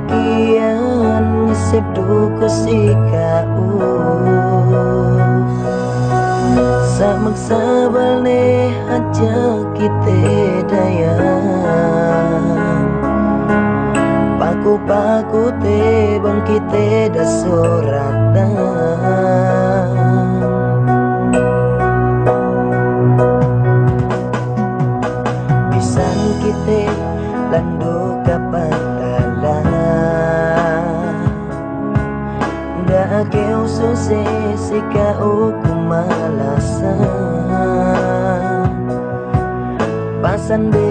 kian ngisip duku si kau Samak sabal ne aja kita dayang Paku-paku te bang kita dah soratan Pisan kita landu kapatala Nda keu sukses si kau kumalasan Pasan be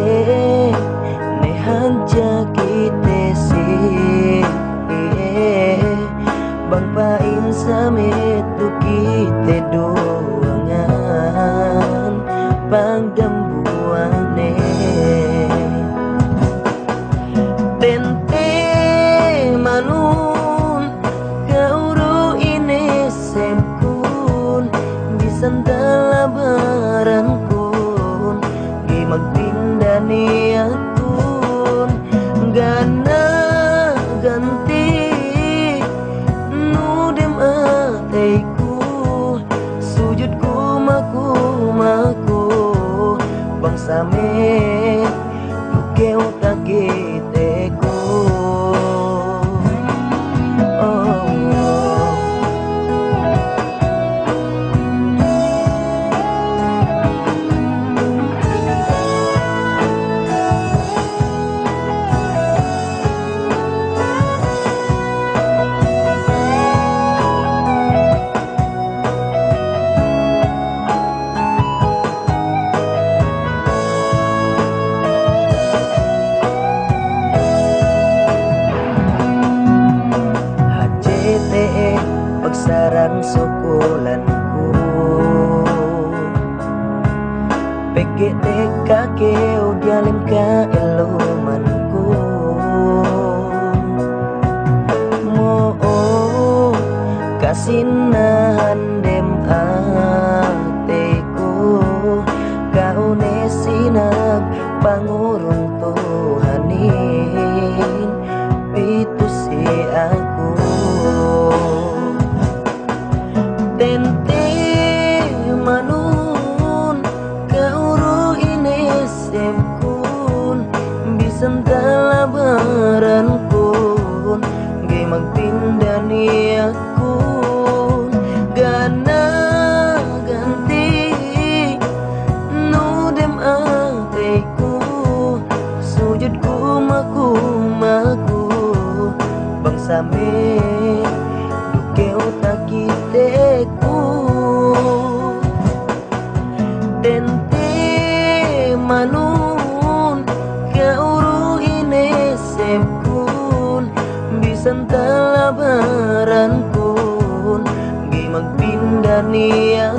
ne hanja kita si Bang pain samit tu kita doangan Pagdambuane Tente manun Kauro ini sempun Bisan dalabaran kun Di magpinda niatun Gana ganti Nudem ataiku Sujudku maku Bang samit Tukeu takiteku Pagsaran sukulanku PGT kakeo dialim ka ilumanku Mo kasinahan dem ateku Kaune sinag pangurung Tuhanin Pitu si aku Tente manun kauro ini sempun Bisan dalabaran kun Gay magpinda niakun Gana ganti Nudem ataiku Sujudku maku Bang samit Dukeu takiteku Tente manun Kauro ini sempun Bisan talabaran kun Gay magpinda niat